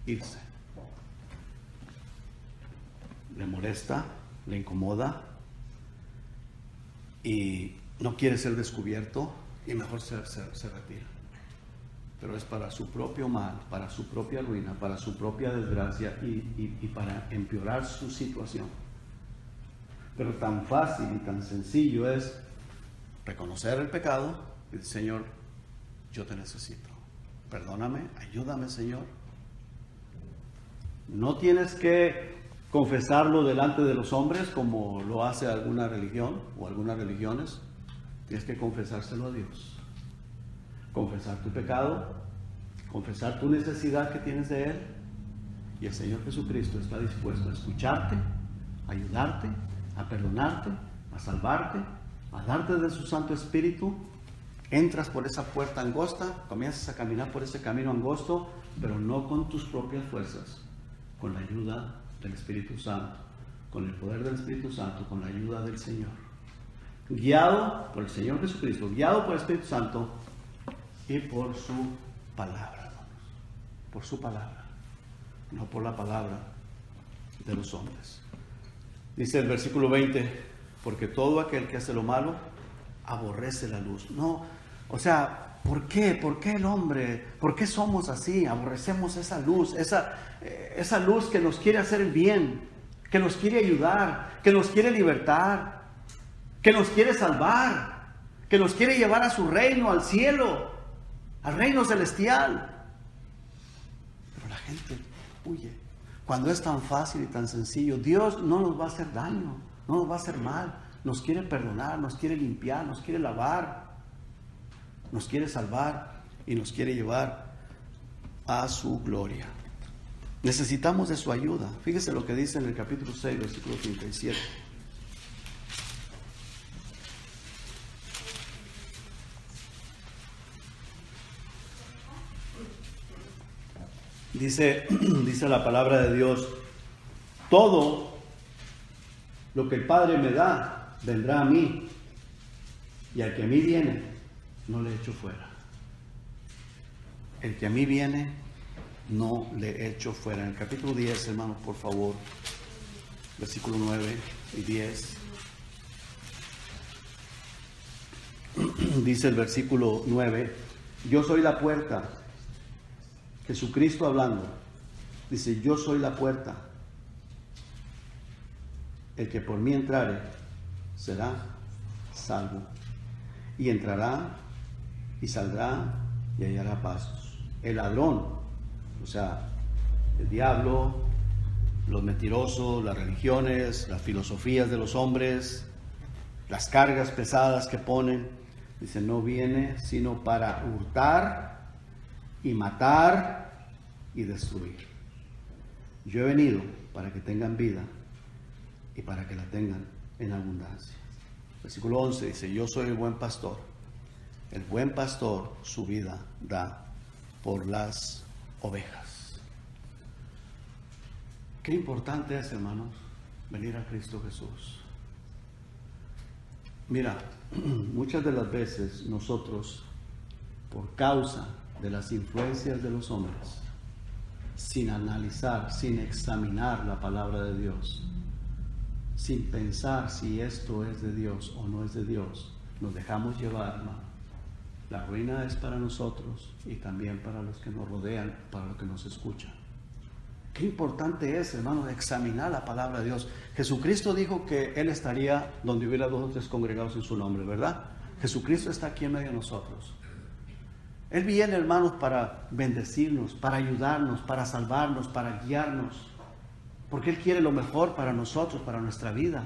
irse. Le molesta, le incomoda y no quiere ser descubierto y mejor se retira. Pero es para su propio mal, para su propia ruina, para su propia desgracia y para empeorar su situación. Pero tan fácil y tan sencillo es reconocer el pecado y decir: Señor, yo te necesito, perdóname, ayúdame, Señor. No tienes que confesarlo delante de los hombres como lo hace alguna religión o algunas religiones. Tienes que confesárselo a Dios. Confesar tu pecado, confesar tu necesidad que tienes de Él, y el Señor Jesucristo está dispuesto a escucharte, a ayudarte, a perdonarte, a salvarte, a darte de su Santo Espíritu. Entras por esa puerta angosta, comienzas a caminar por ese camino angosto, pero no con tus propias fuerzas, con la ayuda del Espíritu Santo, con el poder del Espíritu Santo, con la ayuda del Señor. Guiado por el Señor Jesucristo, guiado por el Espíritu Santo y por su palabra, hermanos. Por su palabra, no por la palabra de los hombres. Dice el versículo 20: porque todo aquel que hace lo malo aborrece la luz. No, o sea, ¿por qué? ¿Por qué el hombre? ¿Por qué somos así? Aborrecemos esa luz, esa luz que nos quiere hacer el bien, que nos quiere ayudar, que nos quiere libertar, que nos quiere salvar, que nos quiere llevar a su reino, al cielo, al reino celestial. Pero la gente huye. Cuando es tan fácil y tan sencillo, Dios no nos va a hacer daño, no nos va a hacer mal. Nos quiere perdonar, nos quiere limpiar, nos quiere lavar, nos quiere salvar y nos quiere llevar a su gloria. Necesitamos de su ayuda. Fíjese lo que dice en el capítulo 6, versículo 37. Dice la palabra de Dios: todo lo que el Padre me da vendrá a mí, y al que a mí viene no le echo fuera. El que a mí viene no le echo fuera. En el capítulo 10, hermanos, por favor, versículo 9 y 10. Dice el versículo 9: yo soy la puerta. Jesucristo hablando, dice: yo soy la puerta. El que por mí entrare será salvo, y entrará y saldrá y hallará pastos. El ladrón, o sea, el diablo, los mentirosos, las religiones, las filosofías de los hombres, las cargas pesadas que ponen, dice: no viene sino para hurtar y matar y destruir. Yo he venido para que tengan vida y para que la tengan en abundancia. Versículo 11 dice: yo soy el buen pastor. El buen pastor su vida da por las ovejas. Qué importante es, hermanos, venir a Cristo Jesús. Mira, muchas de las veces nosotros, por causa de las influencias de los hombres, sin analizar, sin examinar la palabra de Dios, sin pensar si esto es de Dios o no es de Dios, nos dejamos llevar, hermano. La ruina es para nosotros y también para los que nos rodean, para los que nos escuchan. Qué importante es, hermano, examinar la palabra de Dios. Jesucristo dijo que Él estaría donde hubiera 2 o 3 congregados en su nombre, ¿verdad? Jesucristo está aquí en medio de nosotros. Él viene, hermanos, para bendecirnos, para ayudarnos, para salvarnos, para guiarnos. Porque Él quiere lo mejor para nosotros, para nuestra vida.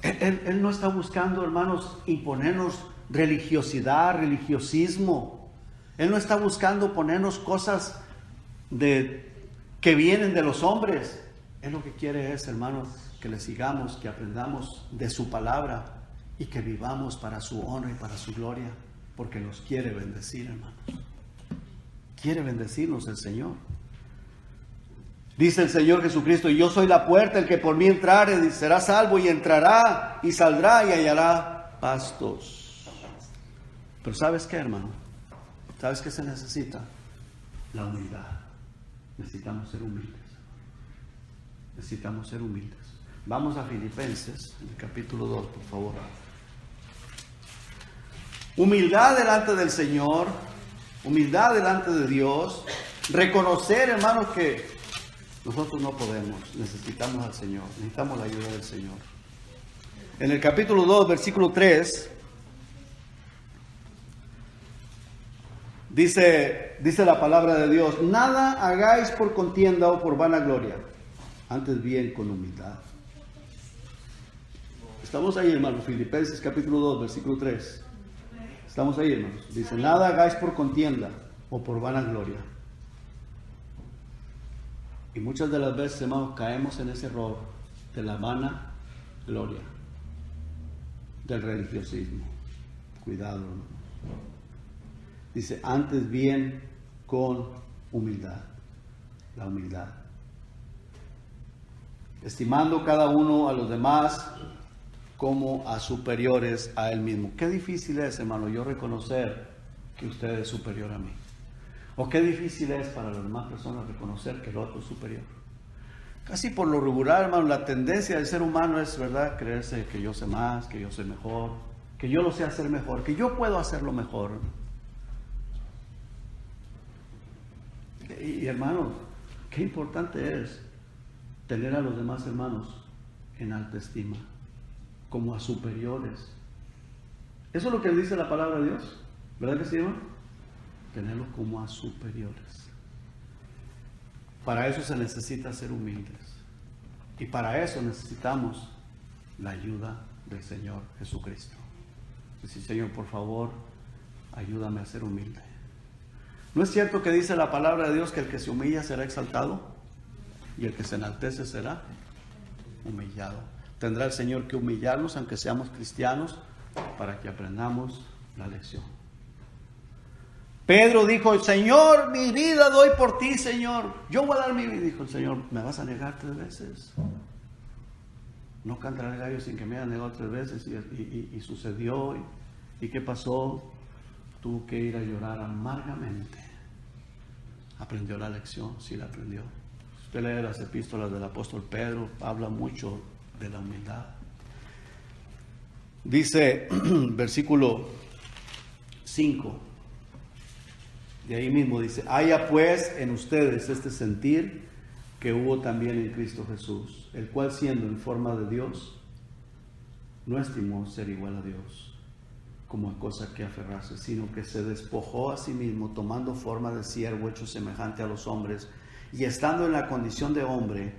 Él no está buscando, hermanos, imponernos religiosidad, religiosismo. Él no está buscando ponernos cosas que vienen de los hombres. Él lo que quiere es, hermanos, que le sigamos, que aprendamos de su palabra y que vivamos para su honra y para su gloria, porque nos quiere bendecir, hermanos. Quiere bendecirnos el Señor. Dice el Señor Jesucristo: yo soy la puerta, el que por mí entrare será salvo, y entrará y saldrá y hallará pastos. Pero ¿sabes qué, hermano? ¿Sabes qué se necesita? La humildad. Necesitamos ser humildes. Necesitamos ser humildes. Vamos a Filipenses, en el capítulo 2, por favor. Humildad delante del Señor, humildad delante de Dios. Reconocer, hermanos, que nosotros no podemos, necesitamos al Señor, necesitamos la ayuda del Señor. En el capítulo 2, versículo 3, dice la palabra de Dios: nada hagáis por contienda o por vanagloria, antes bien con humildad. Estamos ahí, hermanos, Filipenses capítulo 2, versículo 3. Estamos ahí, hermanos. Dice: nada hagáis por contienda o por vanagloria. Y muchas de las veces, hermanos, caemos en ese error de la vanagloria, del religiosismo. Cuidado, hermanos. Dice: antes bien con humildad. La humildad. Estimando cada uno a los demás como a superiores a él mismo. Qué difícil es, hermano, yo reconocer que usted es superior a mí. O qué difícil es para las demás personas reconocer que el otro es superior. Casi por lo regular, hermano, la tendencia del ser humano es, ¿verdad?, creerse que yo sé más, que yo sé mejor, que yo lo sé hacer mejor, que yo puedo hacerlo mejor. Y hermano, qué importante es tener a los demás hermanos en alta estima, como a superiores. Eso es lo que dice la palabra de Dios, ¿verdad que sí, hermano? Tenerlos como a superiores. Para eso se necesita ser humildes. Y para eso necesitamos la ayuda del Señor Jesucristo. Decir: Señor, por favor, ayúdame a ser humilde. ¿No es cierto que dice la palabra de Dios que el que se humilla será exaltado y el que se enaltece será humillado? Tendrá el Señor que humillarnos, aunque seamos cristianos, para que aprendamos la lección. Pedro dijo: Señor, mi vida doy por ti, Señor. Yo voy a dar mi vida. Dijo el Señor: ¿me vas a negar 3 veces? No cantará el gallo sin que me haya negado 3 veces. Y sucedió. ¿Y qué pasó? Tuvo que ir a llorar amargamente. ¿Aprendió la lección? Sí, la aprendió. Usted lee las epístolas del apóstol Pedro, habla mucho de la humildad. Dice, versículo 5. De ahí mismo dice: haya pues en ustedes este sentir que hubo también en Cristo Jesús, el cual, siendo en forma de Dios, no estimó ser igual a Dios como a cosa que aferrarse, sino que se despojó a sí mismo, tomando forma de siervo, hecho semejante a los hombres, y estando en la condición de hombre,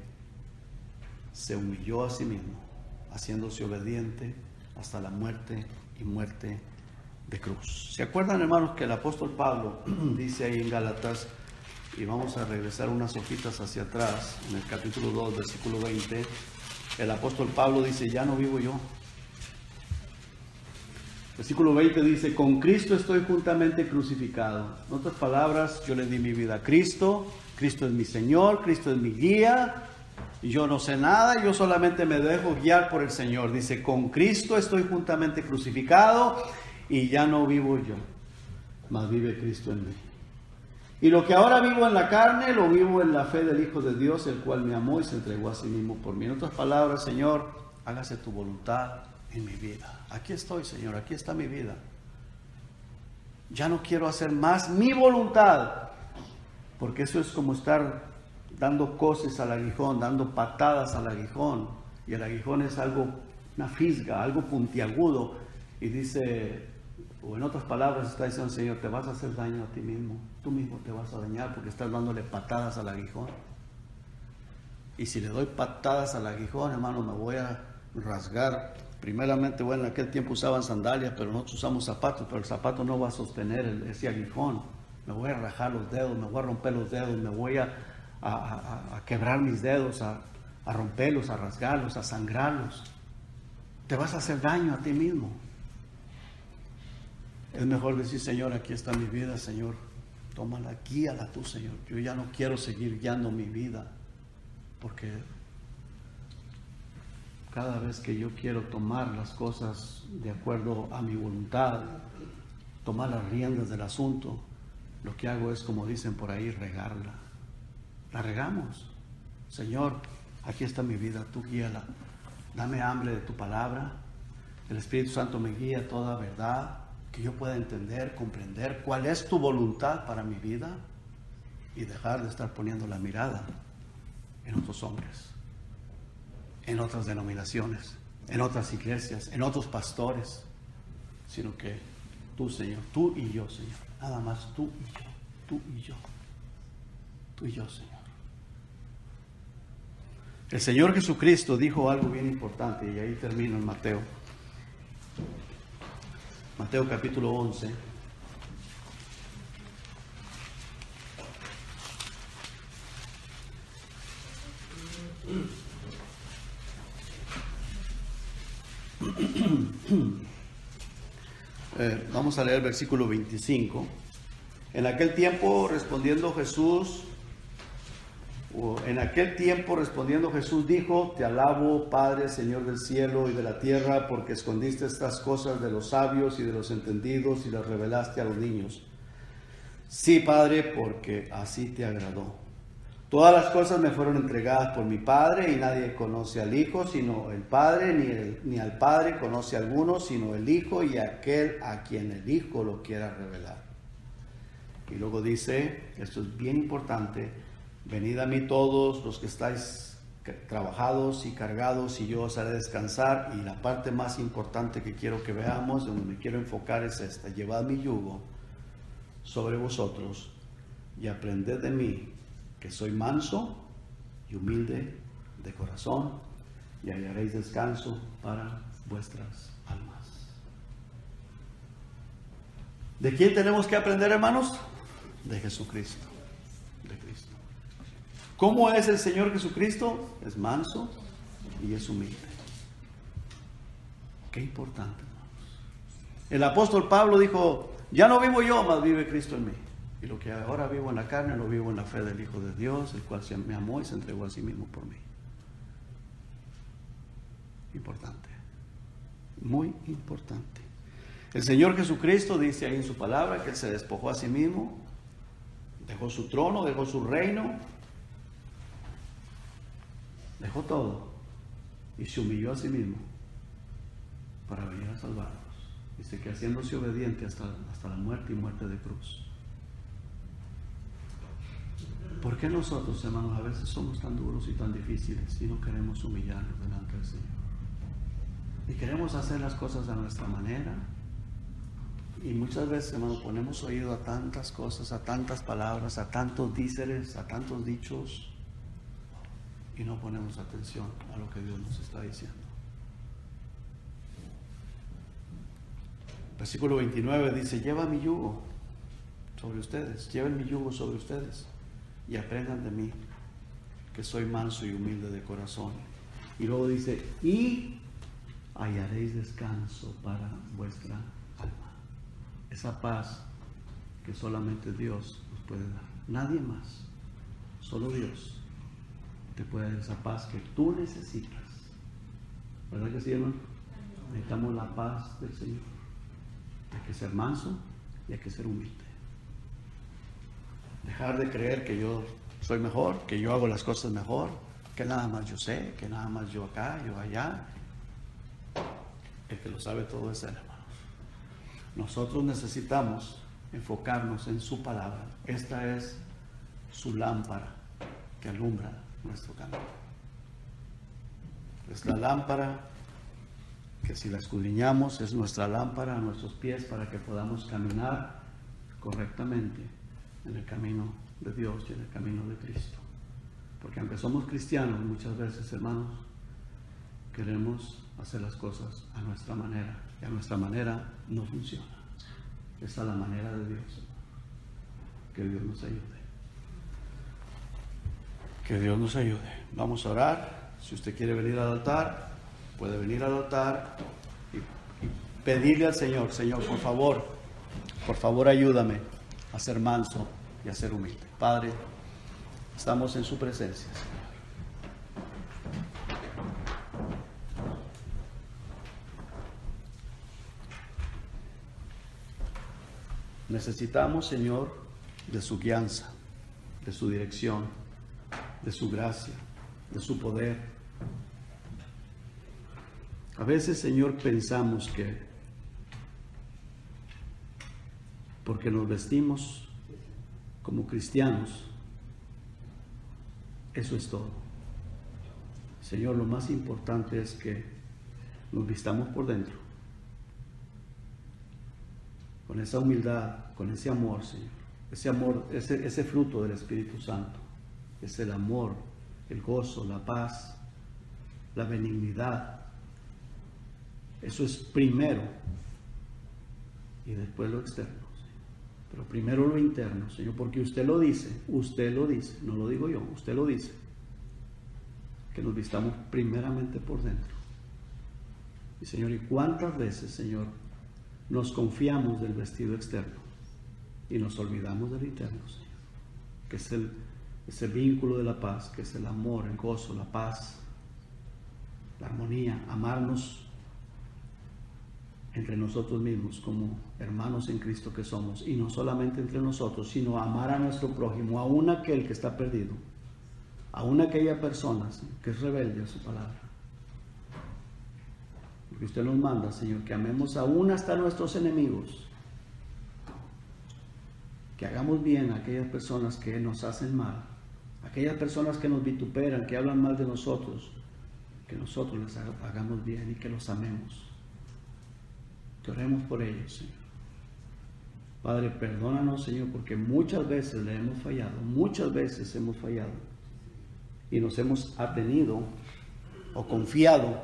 se humilló a sí mismo, haciéndose obediente hasta la muerte y muerte de cruz. ¿Se acuerdan, hermanos, que el apóstol Pablo dice ahí en Gálatas, y vamos a regresar unas hojitas hacia atrás, en el capítulo 2, versículo 20, el apóstol Pablo dice: ya no vivo yo. Versículo 20 dice: con Cristo estoy juntamente crucificado. En otras palabras, yo le di mi vida a Cristo, Cristo es mi Señor, Cristo es mi guía, y yo no sé nada, yo solamente me dejo guiar por el Señor. Dice: con Cristo estoy juntamente crucificado, y ya no vivo yo, mas vive Cristo en mí. Y lo que ahora vivo en la carne, lo vivo en la fe del Hijo de Dios, el cual me amó y se entregó a sí mismo por mí. En otras palabras, Señor, hágase tu voluntad en mi vida. Aquí estoy, Señor, aquí está mi vida. Ya no quiero hacer más mi voluntad, porque eso es como estar dando coces al aguijón, dando patadas al aguijón. Y el aguijón es algo, una fisga, algo puntiagudo. Y dice O en otras palabras está diciendo, Señor, te vas a hacer daño a ti mismo. Tú mismo te vas a dañar porque estás dándole patadas al aguijón. Y si le doy patadas al aguijón, hermano, me voy a rasgar. Primeramente, bueno, en aquel tiempo usaban sandalias, pero nosotros usamos zapatos, pero el zapato no va a sostener ese aguijón. Me voy a rajar los dedos, me voy a romper los dedos, me voy a quebrar mis dedos, a romperlos, a rasgarlos, a sangrarlos. Te vas a hacer daño a ti mismo. Es mejor decir, Señor, aquí está mi vida, Señor, tómala, guíala tú, Señor. Yo ya no quiero seguir guiando mi vida, porque cada vez que yo quiero tomar las cosas de acuerdo a mi voluntad, tomar las riendas del asunto, lo que hago es, como dicen por ahí, regarla. La regamos. Señor, aquí está mi vida, tú guíala. Dame hambre de tu palabra. El Espíritu Santo me guía a toda verdad, que yo pueda entender, comprender cuál es tu voluntad para mi vida y dejar de estar poniendo la mirada en otros hombres, en otras denominaciones, en otras iglesias, en otros pastores, sino que tú, Señor, tú y yo, Señor, nada más tú y yo, tú y yo, tú y yo, Señor. El Señor Jesucristo dijo algo bien importante, y ahí termino en Mateo capítulo 11. Vamos a leer el versículo 25. En aquel tiempo respondiendo Jesús dijo: Te alabo, Padre, Señor del cielo y de la tierra, porque escondiste estas cosas de los sabios y de los entendidos y las revelaste a los niños. Sí, Padre, porque así te agradó. Todas las cosas me fueron entregadas por mi Padre, y nadie conoce al Hijo sino el Padre, ni al Padre conoce a alguno sino el Hijo y aquel a quien el Hijo lo quiera revelar. Y luego dice, esto es bien importante: venid a mí todos los que estáis trabajados y cargados, y yo os haré descansar. Y la parte más importante que quiero que veamos, donde me quiero enfocar, es esta: llevad mi yugo sobre vosotros y aprended de mí, que soy manso y humilde de corazón, y hallaréis descanso para vuestras almas. ¿De quién tenemos que aprender, hermanos? De Jesucristo. De Cristo. ¿Cómo es el Señor Jesucristo? Es manso y es humilde. Qué importante, hermanos. El apóstol Pablo dijo: ya no vivo yo, mas vive Cristo en mí. Y lo que ahora vivo en la carne, lo vivo en la fe del Hijo de Dios, el cual me amó y se entregó a sí mismo por mí. Importante. Muy importante. El Señor Jesucristo dice ahí en su palabra que Él se despojó a sí mismo, dejó su trono, dejó su reino, dejó todo y se humilló a sí mismo para venir a salvarnos. Dice que haciéndose obediente hasta la muerte y muerte de cruz. ¿Por qué nosotros, hermanos, a veces somos tan duros y tan difíciles y no queremos humillarnos delante del Señor? Y queremos hacer las cosas a nuestra manera. Y muchas veces, hermanos, ponemos oído a tantas cosas, a tantas palabras, a tantos díceres, a tantos dichos, y no ponemos atención a lo que Dios nos está diciendo. Versículo 29 dice: lleva mi yugo sobre ustedes, lleven mi yugo sobre ustedes y aprendan de mí, que soy manso y humilde de corazón. Y luego dice: y hallaréis descanso para vuestra alma. Esa paz que solamente Dios nos puede dar, nadie más, solo Dios te puede dar esa paz que tú necesitas. ¿Verdad que sí, hermano? Necesitamos la paz del Señor. Hay que ser manso y hay que ser humilde. Dejar de creer que yo soy mejor, que yo hago las cosas mejor, que nada más yo sé, que nada más yo acá, yo allá. El que lo sabe todo es Él, hermanos. Nosotros necesitamos enfocarnos en su palabra. Esta es su lámpara que alumbra nuestro camino. Es la lámpara que que si la escudriñamos es nuestra lámpara a nuestros pies para que podamos caminar correctamente en el camino de Dios y en el camino de Cristo. Porque aunque somos cristianos, muchas veces, hermanos, queremos hacer las cosas a nuestra manera, y a nuestra manera no funciona. Esa es la manera de Dios, hermano. Que Dios nos ayude. Que Dios nos ayude. Vamos a orar. Si usted quiere venir al altar, puede venir al altar y pedirle al Señor: Señor, por favor ayúdame a ser manso y a ser humilde. Padre, estamos en su presencia, Señor. Necesitamos, Señor, de su guianza, de su dirección, de su gracia, de su poder. A veces, Señor, pensamos que porque nos vestimos como cristianos, eso es todo. Señor, lo más importante es que nos vistamos por dentro, con esa humildad, con ese amor, Señor, ese fruto del Espíritu Santo, es el amor, el gozo, la paz, la benignidad. Eso es primero y después lo externo, Señor. Pero primero lo interno, Señor, porque usted lo dice, no lo digo yo, usted lo dice, que nos vistamos primeramente por dentro. Y Señor, ¿y cuántas veces, Señor, nos confiamos del vestido externo y nos olvidamos del interno, Señor? Que es ese vínculo de la paz, que es el amor, el gozo, la paz, la armonía, amarnos entre nosotros mismos como hermanos en Cristo que somos, y no solamente entre nosotros, sino amar a nuestro prójimo, aun aquel que está perdido, aun aquella persona, Señor, que es rebelde a su palabra. Porque usted nos manda, Señor, que amemos aún hasta nuestros enemigos, que hagamos bien a aquellas personas que nos hacen mal, aquellas personas que nos vituperan, que hablan mal de nosotros, que nosotros les hagamos bien y que los amemos, que oremos por ellos, Señor. Padre, perdónanos, Señor, porque muchas veces le hemos fallado, muchas veces hemos fallado y nos hemos atenido o confiado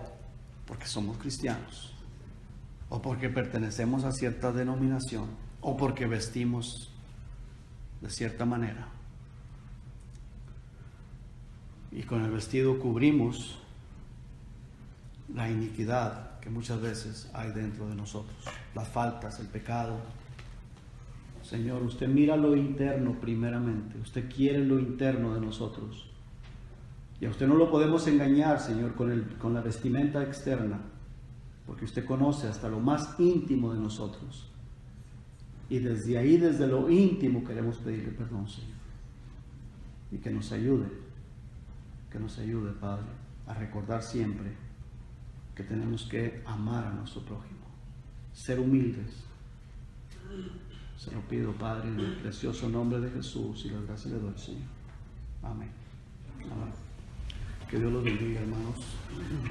porque somos cristianos, o porque pertenecemos a cierta denominación, o porque vestimos de cierta manera. Y con el vestido cubrimos la iniquidad que muchas veces hay dentro de nosotros, las faltas, el pecado. Señor, usted mira lo interno primeramente, usted quiere lo interno de nosotros. Y a usted no lo podemos engañar, Señor, con la vestimenta externa, porque usted conoce hasta lo más íntimo de nosotros. Y desde ahí, desde lo íntimo, queremos pedirle perdón, Señor. Y que nos ayude, Padre, a recordar siempre que tenemos que amar a nuestro prójimo, ser humildes. Se lo pido, Padre, en el precioso nombre de Jesús, y las gracias le doy, Señor. Amén. Amén. Que Dios los bendiga, hermanos.